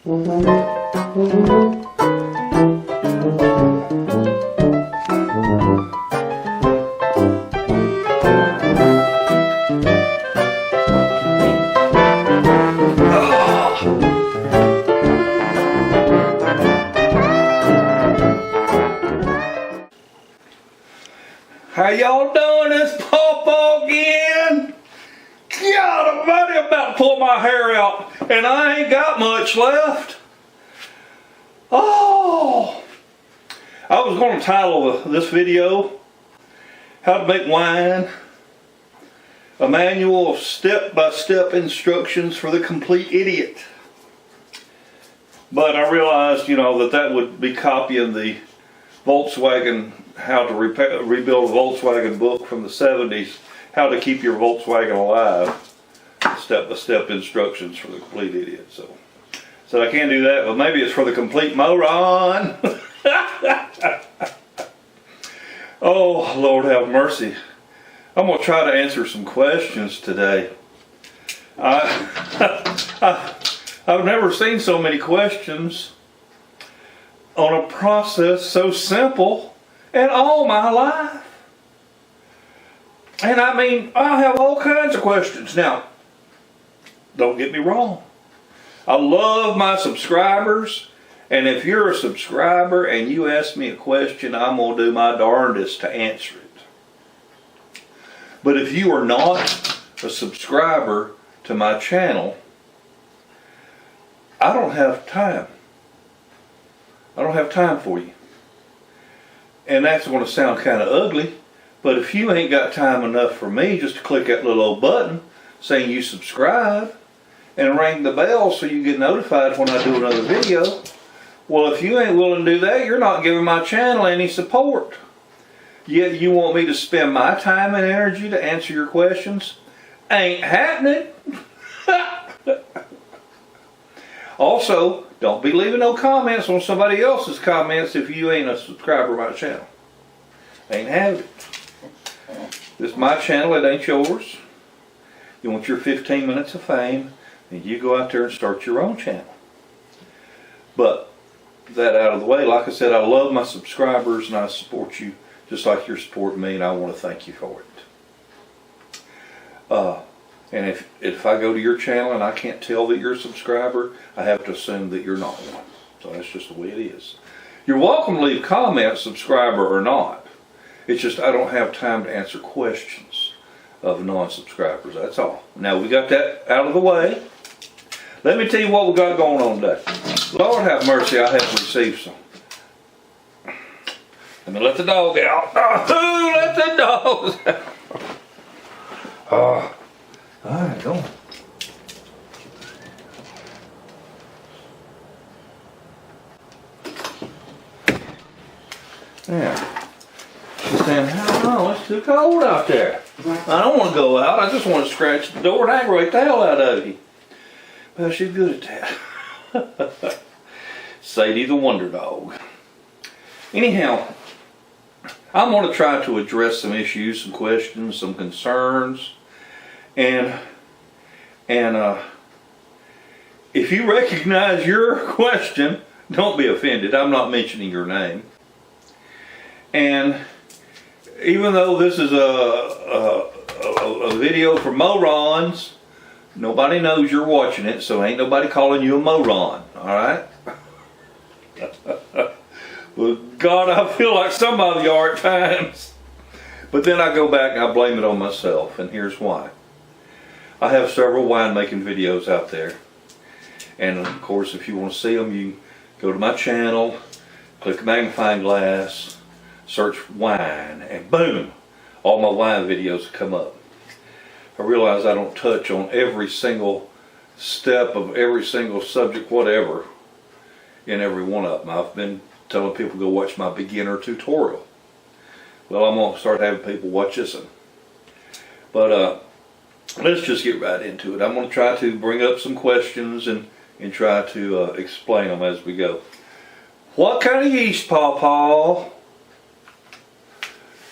How y'all doing? It's PawPaw again. God almighty, I'm about to pull my hair out and I ain't got much left. Oh, I was going to title this video, How to Make Wine, a manual of step-by-step instructions for the complete idiot. But I realized, that would be copying the Volkswagen, how to rebuild a Volkswagen book from the 70s, how to keep your Volkswagen alive, step-by-step instructions for the complete idiot. So I can't do that, but maybe it's for the complete moron. Oh, Lord have mercy. I'm going to try to answer some questions today. I've never seen so many questions on a process so simple in all my life. And I mean, I have all kinds of questions. Now, don't get me wrong. I love my subscribers, and if you're a subscriber and you ask me a question, I'm going to do my darndest to answer it. But if you are not a subscriber to my channel, I don't have time. I don't have time for you. And that's going to sound kind of ugly, but if you ain't got time enough for me just to click that little old button saying you subscribe and ring the bell so you get notified when I do another video, well, if you ain't willing to do that, you're not giving my channel any support. Yet you want me to spend my time and energy to answer your questions? Ain't happening. Also, don't be leaving no comments on somebody else's comments if you ain't a subscriber to my channel. Ain't having it. This is my channel, it ain't yours. You want your 15 minutes of fame, and you go out there and start your own channel. But that out of the way, like I said, I love my subscribers and I support you just like you're supporting me, and I want to thank you for it. And if I go to your channel and I can't tell that you're a subscriber, I have to assume that you're not one. So that's just the way it is. You're welcome to leave comments, subscriber or not. It's just I don't have time to answer questions of non-subscribers, that's all. Now we got that out of the way. Let me tell you what we got going on today. Lord have mercy, I have received some. Let me let the dog out. Oh, let the dogs out. Alright, go on. Yeah. She's saying, no, it's too cold out there. I don't want to go out. I just want to scratch the door and aggravate the hell out of you. Well, she's good at that. Sadie the Wonder Dog. Anyhow, I'm going to try to address some issues, some questions, some concerns. And if you recognize your question, don't be offended. I'm not mentioning your name. And even though this is a video for morons, nobody knows you're watching it, so ain't nobody calling you a moron, alright? Well, God, I feel like some of you are at times. But then I go back and I blame it on myself, and here's why. I have several winemaking videos out there. And of course, if you want to see them, you go to my channel, click the magnifying glass, search wine, and boom, all my wine videos come up. I realize I don't touch on every single step of every single subject, whatever, in every one of them. I've been telling people to go watch my beginner tutorial. Well, I'm going to start having people watch this one. But let's just get right into it. I'm going to try to bring up some questions and try to explain them as we go. What kind of yeast, PawPaw?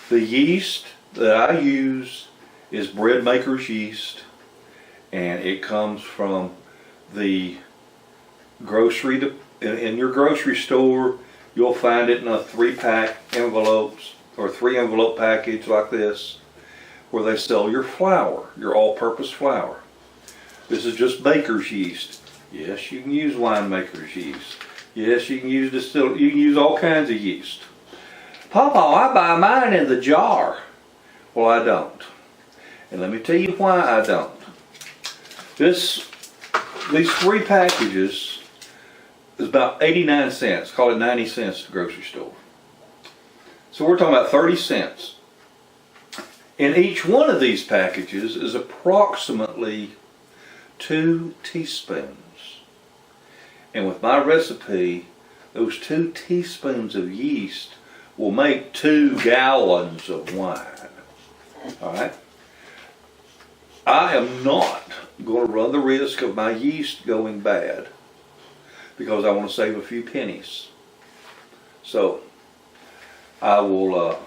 The yeast that I use is bread maker's yeast, and it comes from the in your grocery store, you'll find it in a 3-pack envelopes or 3-envelope package like this, where they sell your flour, your all-purpose flour. This is just baker's yeast. Yes, you can use winemaker's yeast. Yes, you can use you can use all kinds of yeast. Pawpaw, I buy mine in the jar. Well, I don't. And let me tell you why I don't. These 3 packages is about 89 cents. Call it 90 cents at the grocery store. So we're talking about 30 cents. In each one of these packages is approximately 2 teaspoons. And with my recipe, those 2 teaspoons of yeast will make 2 gallons of wine. Alright? I am not going to run the risk of my yeast going bad because I want to save a few pennies. So, I will,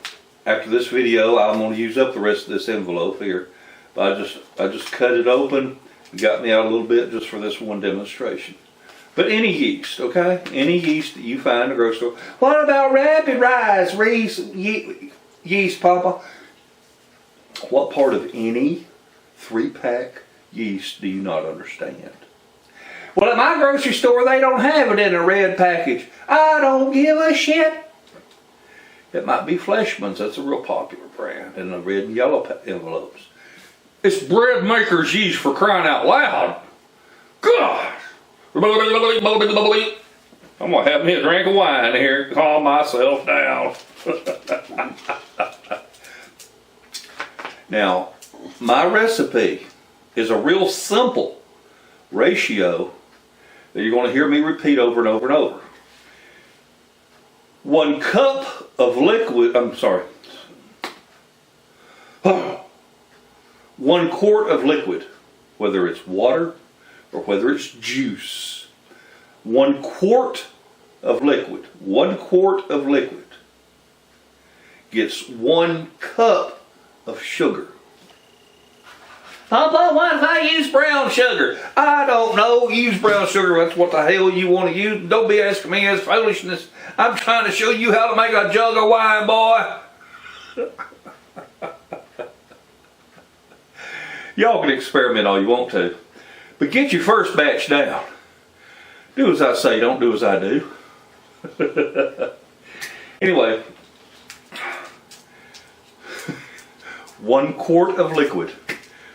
after this video, I'm going to use up the rest of this envelope here. But I just cut it open and got me out a little bit just for this one demonstration. But any yeast, okay? Any yeast that you find in the grocery store. What about rapid rise yeast, Papa? What part of any 3-pack yeast do you not understand? Well, at my grocery store, they don't have it in a red package. I don't give a shit. It might be Fleshman's. That's a real popular brand in the red and yellow envelopes. It's bread maker's yeast, for crying out loud. God. I'm going to have me a drink of wine here, calm myself down. Now, my recipe is a real simple ratio that you're going to hear me repeat over and over and over. 1 cup of liquid, 1 quart of liquid, whether it's water or whether it's juice. 1 quart of liquid, 1 quart of liquid gets 1 cup of sugar. Papa, why if I use brown sugar? I don't know. Use brown sugar. That's what the hell you want to use. Don't be asking me as foolishness. I'm trying to show you how to make a jug of wine, boy. Y'all can experiment all you want to. But get your first batch down. Do as I say, don't do as I do. Anyway, 1 quart of liquid.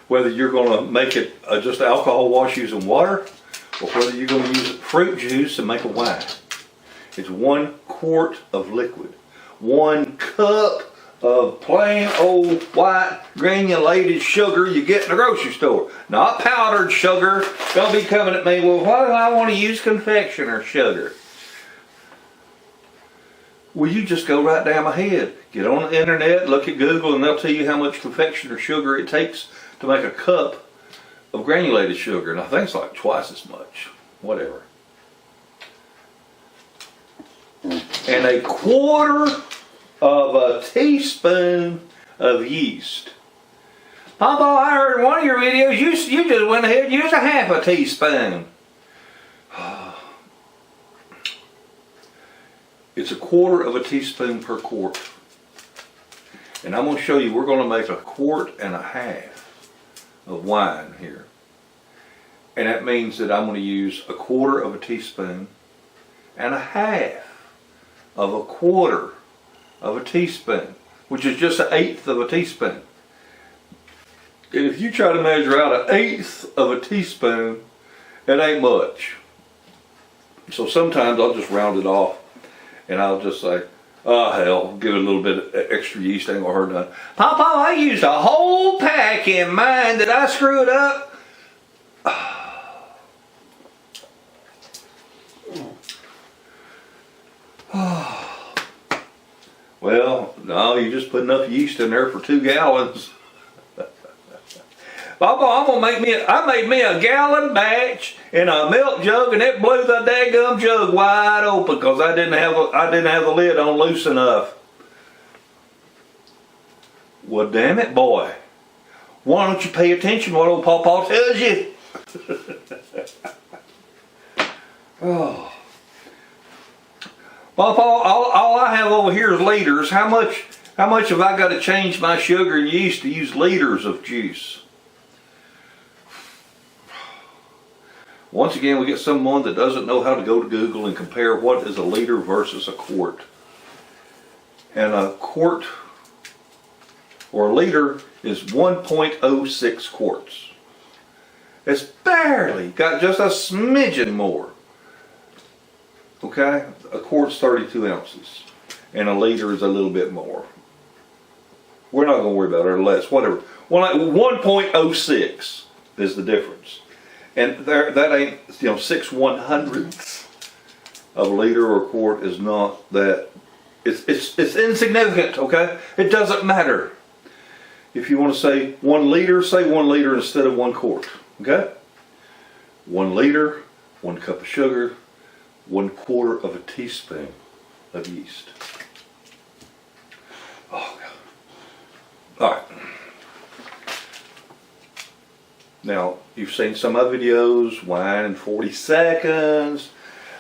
Whether you're going to make it just alcohol wash using water, or whether you're going to use fruit juice and make a wine. It's 1 quart of liquid. 1 cup of plain old white granulated sugar you get in the grocery store. Not powdered sugar. Don't be coming at me, well, why do I want to use confectioner sugar? Well, you just go right down my head. Get on the internet, look at Google, and they'll tell you how much confectioner sugar it takes to make a cup of granulated sugar. And I think it's like twice as much. Whatever. And 1/4 of a teaspoon of yeast. Papa, I heard in one of your videos you just went ahead and used 1/2 teaspoon. It's 1/4 of a teaspoon per quart. And I'm going to show you, we're going to make 1.5 quart of wine here. And that means that I'm going to use 1/4 of a teaspoon and 1/2 of 1/4 of a teaspoon, which is just 1/8 of a teaspoon. And if you try to measure out 1/8 of a teaspoon, it ain't much. So sometimes I'll just round it off and I'll just say, oh hell, give it a little bit of extra yeast, ain't gonna hurt nothing. Papa, I used a whole pack in mine. Did I screw it up? Well, no, you just put enough yeast in there for 2 gallons. Papa, I made me a gallon batch in a milk jug, and it blew the daggum jug wide open because I didn't have the lid on loose enough. Well, damn it, boy. Why don't you pay attention to what old Pawpaw tells you? Oh. Well, all I have over here is liters. How much have I got to change my sugar and yeast to use liters of juice? Once again, we get someone that doesn't know how to go to Google and compare what is a liter versus a quart. And a quart or a liter is 1.06 quarts. It's barely got just a smidgen more. Okay? A quart's 32 ounces. And a liter is a little bit more. We're not going to worry about it, or less, whatever. 1.06 is the difference. And that ain't, 6/100ths of a liter or a quart is not that. It's insignificant, okay? It doesn't matter. If you want to say 1 liter, say 1 liter instead of 1 quart, okay? 1 liter, 1 cup of sugar, 1/4 of a teaspoon of yeast. Oh, God. All right. Now, you've seen some of my videos, wine in 40 seconds.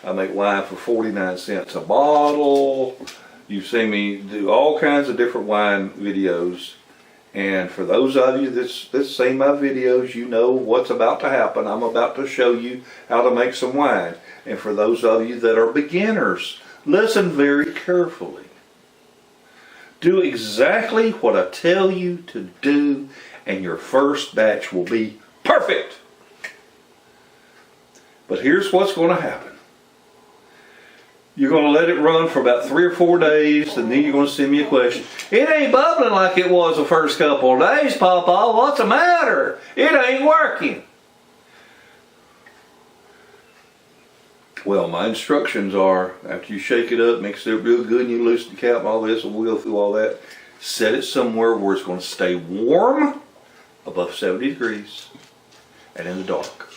I make wine for 49 cents a bottle. You've seen me do all kinds of different wine videos. And for those of you that's seen my videos, you know what's about to happen. I'm about to show you how to make some wine. And for those of you that are beginners, listen very carefully. Do exactly what I tell you to do, and your first batch will be perfect. But here's what's going to happen. You're going to let it run for about 3 or 4 days, and then you're going to send me a question. It ain't bubbling like it was the first couple of days, Pawpaw. What's the matter? It ain't working. Well, my instructions are, after you shake it up, mix it up real good, and you loosen the cap and all this, and we'll go through all that. Set it somewhere where it's going to stay warm, above 70 degrees, and in the dark.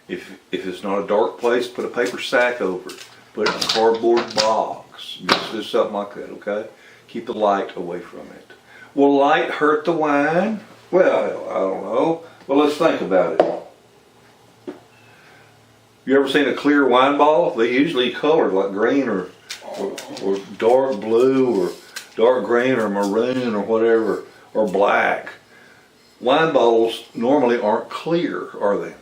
If it's not a dark place, put a paper sack over it. Put it in a cardboard box. Just something like that, okay? Keep the light away from it. Will light hurt the wine? Well, I don't know. Well, let's think about it. You ever seen a clear wine bottle? They usually colored like green or dark blue or dark green or maroon or whatever, or black. Wine bottles normally aren't clear, are they?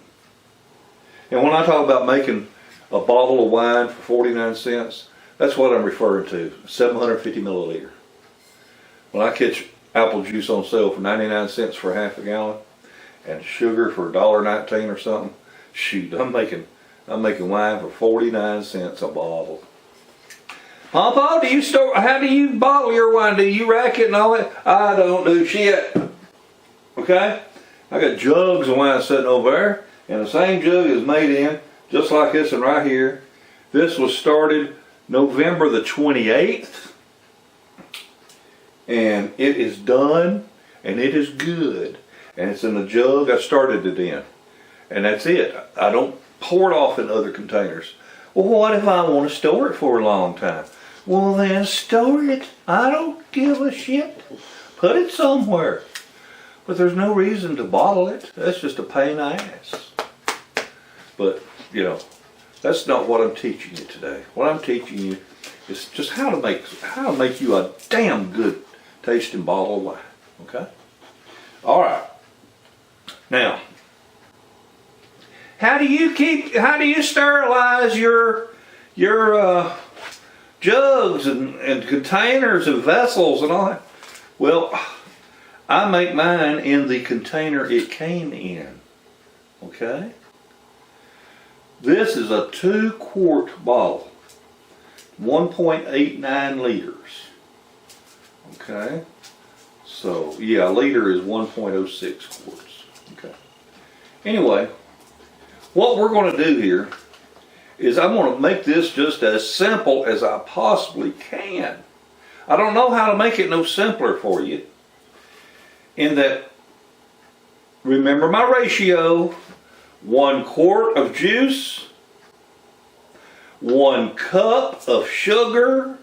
And when I talk about making a bottle of wine for 49 cents, that's what I'm referring to, 750 milliliter. When I catch apple juice on sale for 99 cents for half a gallon, and sugar for $1.19 or something, shoot, I'm making wine for 49 cents a bottle. Pawpaw, how do you bottle your wine? Do you rack it and all that? I don't do shit. Okay? I got jugs of wine sitting over there. And the same jug is made in, just like this one right here. This was started November the 28th. And it is done, and it is good. And it's in the jug I started it in. And that's it. I don't pour it off in other containers. Well, what if I want to store it for a long time? Well, then store it. I don't give a shit. Put it somewhere. But there's no reason to bottle it. That's just a pain in the ass. But, that's not what I'm teaching you today. What I'm teaching you is just how to make you a damn good tasting bottle of wine. Okay? All right. Now, how do you sterilize your jugs and containers and vessels and all that? Well, I make mine in the container it came in. Okay? This is a 2-quart bottle, 1.89 liters. Okay? So, yeah, a liter is 1.06 quarts. Okay. Anyway, what we're going to do here is I'm going to make this just as simple as I possibly can. I don't know how to make it no simpler for you. In that, remember my ratio, 1 quart of juice, 1 cup of sugar,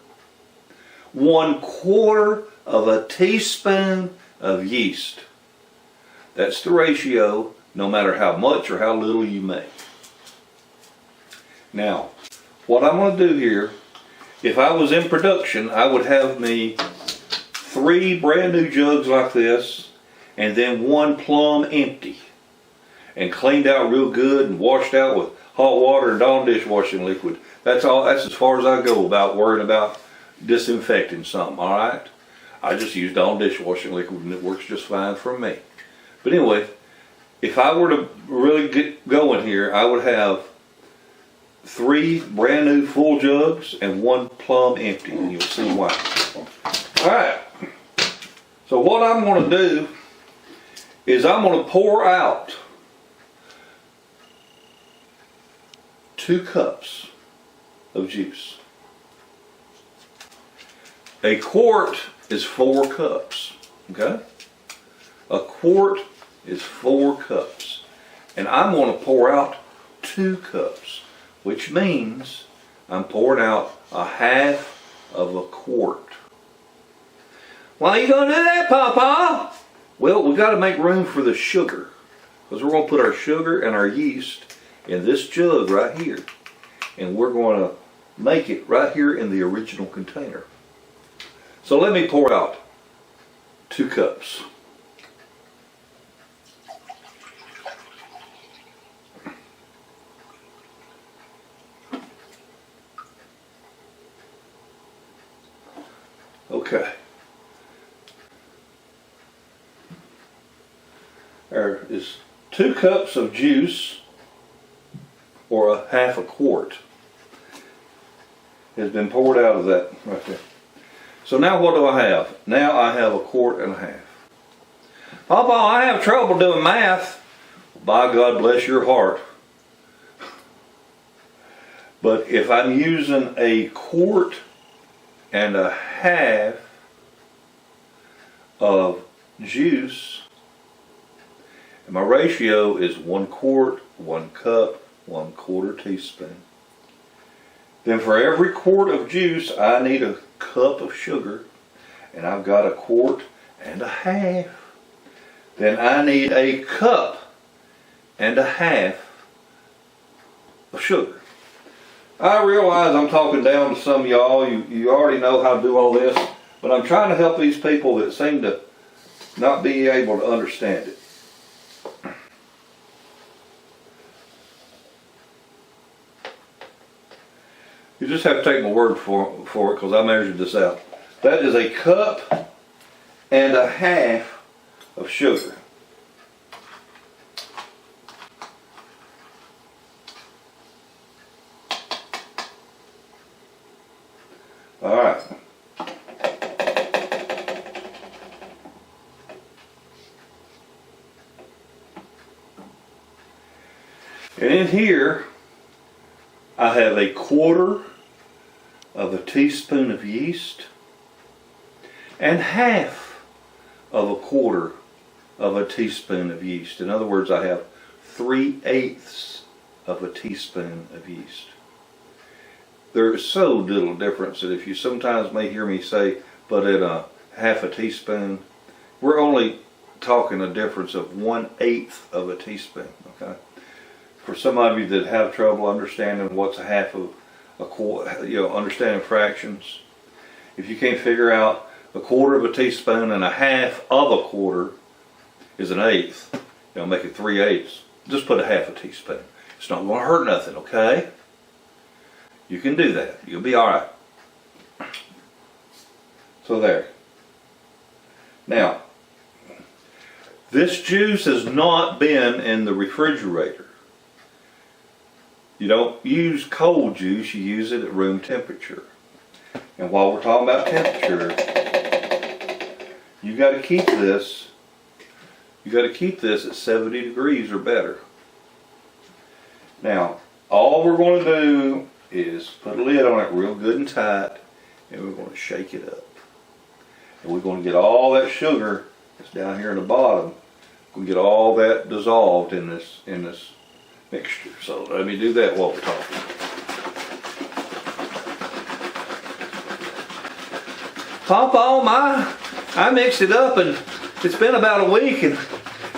1/4 of a teaspoon of yeast. That's the ratio, no matter how much or how little you make. Now, what I'm going to do here, if I was in production, I would have me 3 brand new jugs like this, and then 1 plumb empty, and cleaned out real good and washed out with hot water and Dawn dishwashing liquid. That's all. That's as far as I go about worrying about disinfecting something. All right, I just use Dawn dishwashing liquid and it works just fine for me. But anyway, if I were to really get going here, I would have 3 brand new full jugs and 1 plumb empty, and you'll see why. All right. So what I'm going to do is I'm going to pour out 2 cups of juice. A quart is 4 cups. Okay? A quart is 4 cups. And I'm going to pour out 2 cups, which means I'm pouring out a half of a quart. Why are you going to do that, Pawpaw? Well, we got to make room for the sugar, because we're going to put our sugar and our yeast in this jug right here, and we're going to make it right here in the original container. So let me pour out 2 cups. Okay. There is 2 cups of juice, or a half a quart, has been poured out of that right there. So now what do I have? Now I have a quart and a half. Pawpaw, I have trouble doing math. By God bless your heart. But if I'm using a quart and a half of juice, and my ratio is 1 quart, 1 cup, 1/4 teaspoon. Then for every quart of juice, I need a cup of sugar, and I've got a quart and a half. Then I need a cup and a half of sugar. I realize I'm talking down to some of y'all. You already know how to do all this, but I'm trying to help these people that seem to not be able to understand it. You just have to take my word for it, because I measured this out. That is a cup and a half of sugar. All right. And in here, I have a 1/4 of a teaspoon of yeast and half of a 1/4 of a teaspoon of yeast. In other words, I have 3/8 of a teaspoon of yeast. There is so little difference that if you sometimes may hear me say put in a half a teaspoon, we're only talking a difference of 1/8 of a teaspoon. Okay. For some of you that have trouble understanding what's a half of a quart, understanding fractions, if you can't figure out a 1/4 of a teaspoon and a half of a 1/4 is an 1/8, make it 3/8, just put a half a teaspoon. It's not going to hurt nothing, okay? You can do that. You'll be all right. So there. Now, this juice has not been in the refrigerator. You don't use cold juice, you use it at room temperature. And while we're talking about temperature, you got to keep this at 70 degrees or better. Now, all we're going to do is put a lid on it real good and tight, and we're going to shake it up. And we're going to get all that sugar that's down here in the bottom, we're going to get all that dissolved in this mixture. So let me do that while we're talking. Pawpaw, I mixed it up, and it's been about a week, and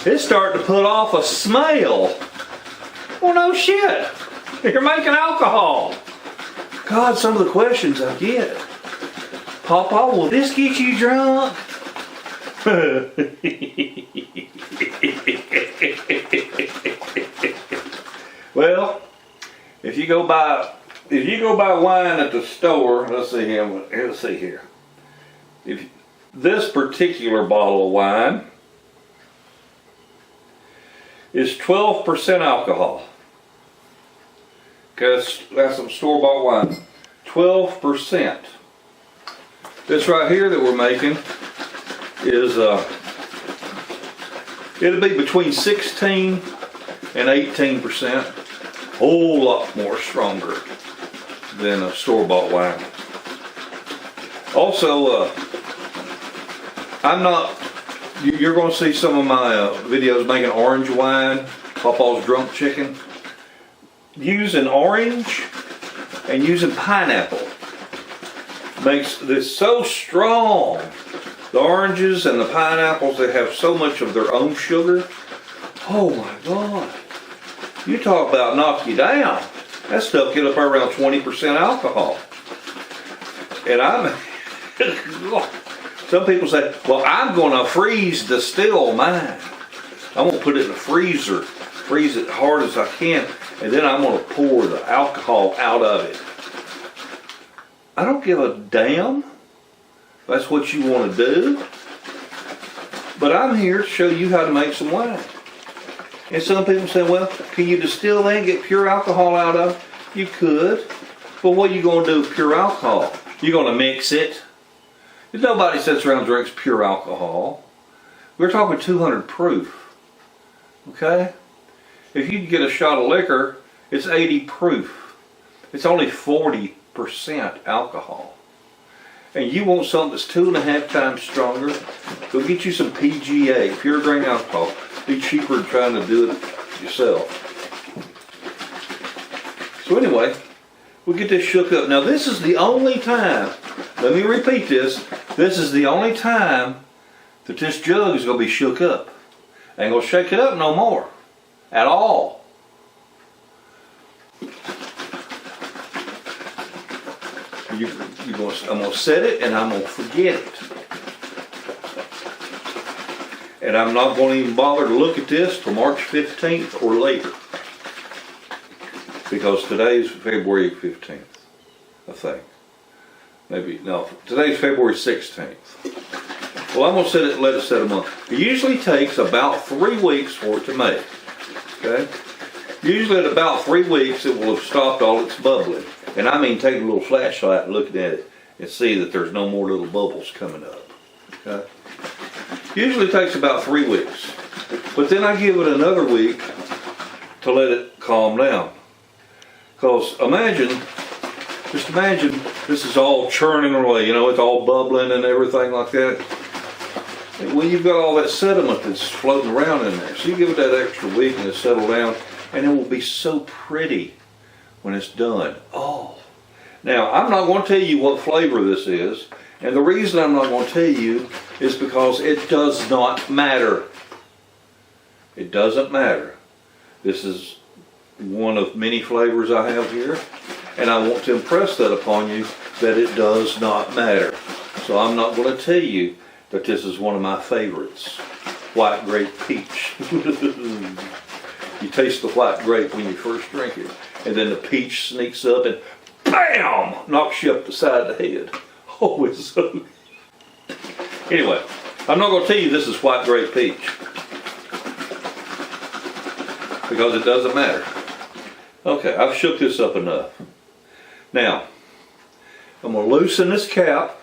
it's starting to put off a smell. Well, no shit. You're making alcohol. God, some of the questions I get. Pawpaw, will this get you drunk? Well, if you go buy wine at the store, let's see here. If this particular bottle of wine is 12% alcohol. Okay, that's some store-bought wine. 12%. This right here that we're making is it'll be between 16 and 18%. Whole lot more stronger than a store-bought wine. Also, you're going to see some of my videos making orange wine, Pawpaw's Drunk Chicken. Using orange and using pineapple makes this so strong. The oranges and the pineapples, they have so much of their own sugar. Oh my God. You talk about knock you down. That stuff get up around 20% alcohol. And some people say, well, I'm going to freeze distill mine. I'm going to put it in the freezer, freeze it hard as I can, and then I'm going to pour the alcohol out of it. I don't give a damn if that's what you want to do. But I'm here to show you how to make some wine. And some people say, well, can you distill that and get pure alcohol out of it? You could. But what are you going to do with pure alcohol? You're going to mix it. Nobody sits around and drinks pure alcohol. We're talking 200 proof. Okay? If you get a shot of liquor, it's 80 proof. It's only 40% alcohol. And you want something that's 2.5 times stronger, go get you some PGA, pure grain alcohol. Be cheaper than trying to do it yourself. So anyway, we get this shook up. Now this is the only time, let me repeat this, this is the only time that this jug is going to be shook up. I ain't going to shake it up no more. At all. I'm going to set it and I'm going to forget it. And I'm not going to even bother to look at this till March 15th or later. Because today's February 15th, I think. Maybe, no, today's February 16th. Well, I'm going to let it set a month. It usually takes about 3 weeks for it to make. Okay? Usually at about 3 weeks it will have stopped all its bubbling. And I mean take a little flashlight and look at it and see that there's no more little bubbles coming up. Okay? Usually takes about 3 weeks. But then I give it another week to let it calm down. Because just imagine this is all churning away, you know, it's all bubbling and everything like that. Well, you've got all that sediment that's floating around in there. So you give it that extra week and it'll settle down, and it will be so pretty when it's done. Oh. Now, I'm not going to tell you what flavor this is, and the reason I'm not going to tell you is because it does not matter. It doesn't matter. This is one of many flavors I have here, and I want to impress that upon you that it does not matter. So I'm not going to tell you that this is one of my favorites. White grape peach. You taste the white grape when you first drink it, and then the peach sneaks up and BAM! Knocks you up the side of the head. Oh, it's so good. Anyway, I'm not going to tell you this is white grape peach, because it doesn't matter. Okay, I've shook this up enough. Now, I'm going to loosen this cap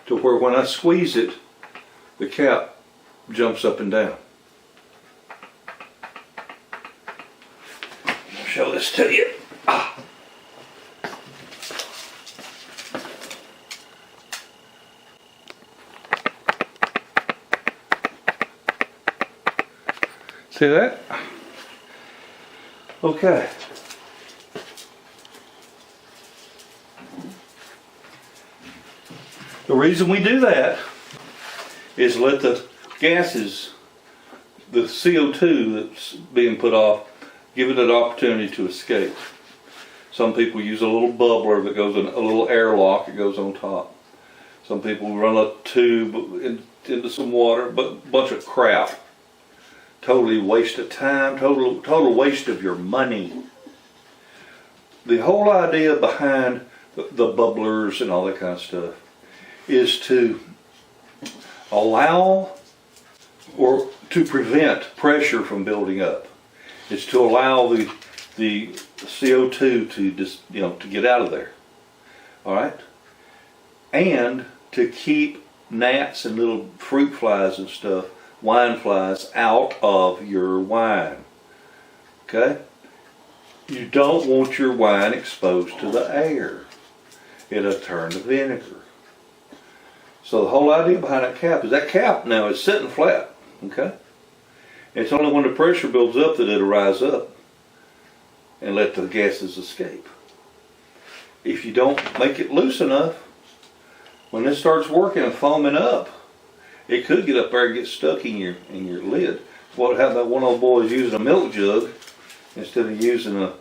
to where when I squeeze it, the cap jumps up and down. I'll show this to you. Ah. See that? Okay. The reason we do that is let the gases, the CO2 that's being put off, Give it an opportunity to escape. Some people use a little bubbler that goes in a little airlock that goes on top. Some people run a tube into some water, but a bunch of crap. Totally waste of time, total waste of your money. The whole idea behind the bubblers and all that kind of stuff is to allow or to prevent pressure from building up. It's to allow the CO2 to just, to get out of there. All right? And to keep gnats and little fruit flies and stuff, wine flies, out of your wine. Okay? You don't want your wine exposed to the air. It'll turn to vinegar. So the whole idea behind that cap now is sitting flat. Okay? It's only when the pressure builds up that it'll rise up and let the gases escape. If you don't make it loose enough, when it starts working and foaming up, it could get up there and get stuck in your lid. What happened that one old boy is using a milk jug instead of using a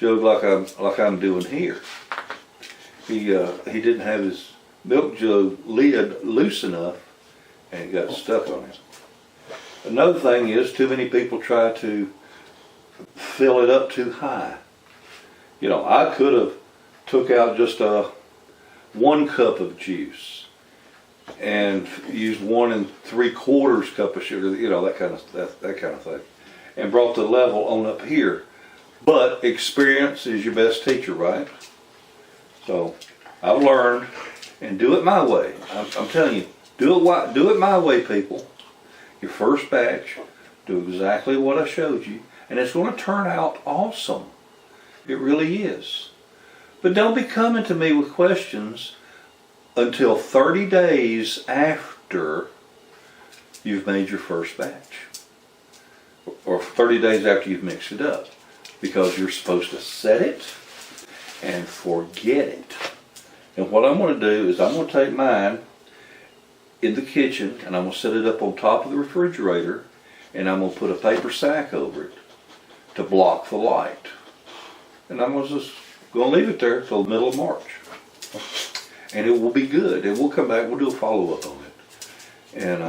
jug like I'm doing here. He didn't have his milk jug lid loose enough and it got stuck on it. Another thing is, too many people try to fill it up too high. I could have took out just 1 cup of juice and used 1 3/4 cup of sugar, that kind of thing, and brought the level on up here. But experience is your best teacher, right? So I've learned, and do it my way. I'm telling you, do it my way, people. Your first batch, do exactly what I showed you, and it's going to turn out awesome. It really is. But don't be coming to me with questions until 30 days after you've made your first batch, or 30 days after you've mixed it up, because you're supposed to set it and forget it. And what I'm going to do is I'm going to take mine in the kitchen and I'm going to set it up on top of the refrigerator, and I'm going to put a paper sack over it to block the light. And I'm just going to leave it there till the middle of March. And it will be good. And we'll come back, we'll do a follow-up on it. And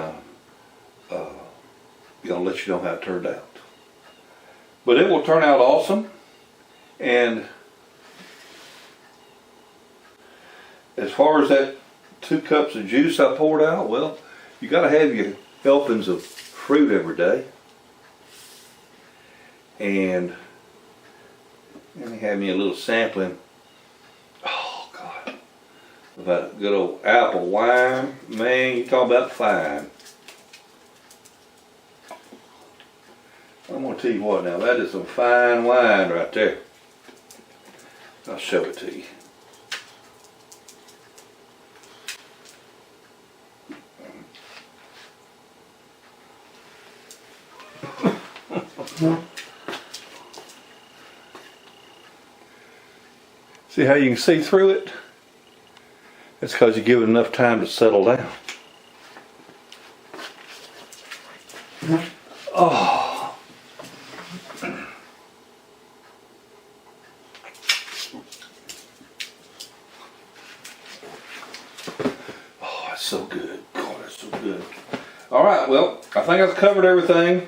let you know how it turned out. But it will turn out awesome. And as far as that 2 cups of juice I poured out, well, you got to have your helpings of fruit every day. And let me have me a little sampling. Oh God, about good old apple wine, man. You talk about fine. I'm gonna tell you what now. That is some fine wine right there. I'll show it to you. See how you can see through it? That's because you give it enough time to settle down. Oh. Oh, that's so good. Oh, that's so good. All right, well, I think I've covered everything.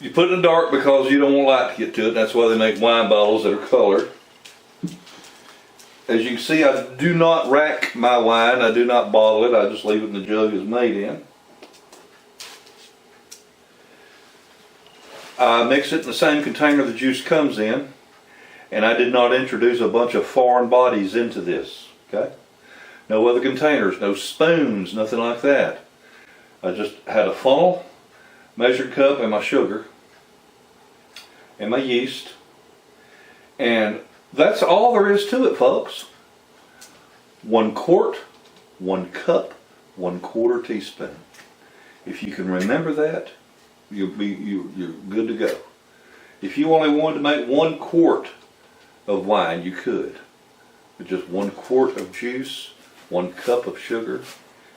You put it in the dark because you don't want light to get to it. That's why they make wine bottles that are colored. As you can see, I do not rack my wine. I do not bottle it. I just leave it in the jug it's made in. I mix it in the same container the juice comes in. And I did not introduce a bunch of foreign bodies into this. Okay? No other containers, no spoons, nothing like that. I just had a funnel, measured cup, and my sugar. And my yeast, and that's all there is to it, folks. 1 quart, 1 cup, 1/4 teaspoon. If you can remember that, you're good to go. If you only wanted to make 1 quart of wine, you could, with just 1 quart of juice, 1 cup of sugar,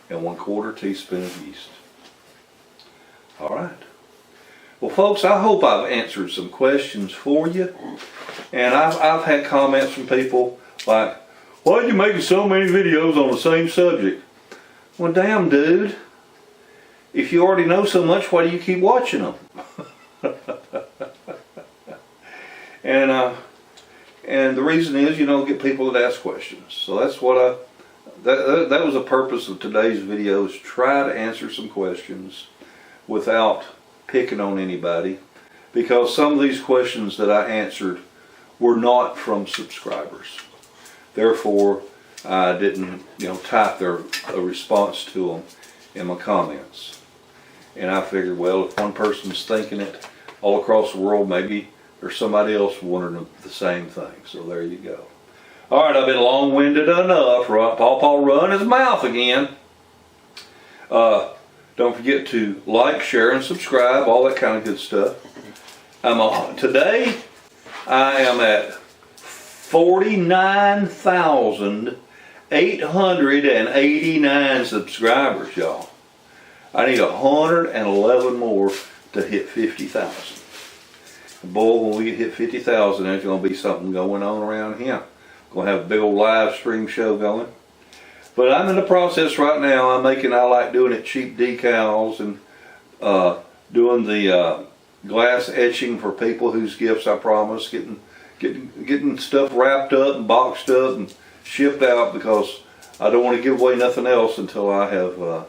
and 1/4 teaspoon of yeast. All right. Well, folks, I hope I've answered some questions for you. And I've had comments from people like, why are you making so many videos on the same subject? Well, damn, dude. If you already know so much, why do you keep watching them? And the reason is, get people that ask questions. So that's what that was the purpose of today's video, is try to answer some questions without picking on anybody, because some of these questions that I answered were not from subscribers. Therefore, I didn't, type a response to them in my comments. And I figured, well, if one person's thinking it all across the world, maybe there's somebody else wondering the same thing. So there you go. All right, I've been long-winded enough. Paw run his mouth again. Don't forget to like, share, and subscribe, all that kind of good stuff. Today, I am at 49,889 subscribers, y'all. I need 111 more to hit 50,000. Boy, when we hit 50,000, there's going to be something going on around here. Going to have a big old live stream show going. But I'm in the process right now. I like doing it, cheap decals and doing the glass etching for people whose gifts I promised. Getting stuff wrapped up and boxed up and shipped out, because I don't want to give away nothing else until I have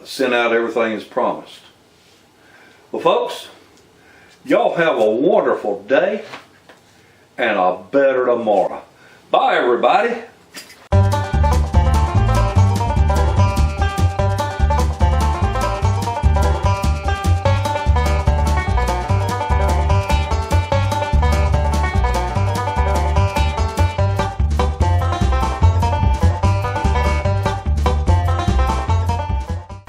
sent out everything as promised. Well, folks, y'all have a wonderful day and a better tomorrow. Bye, everybody.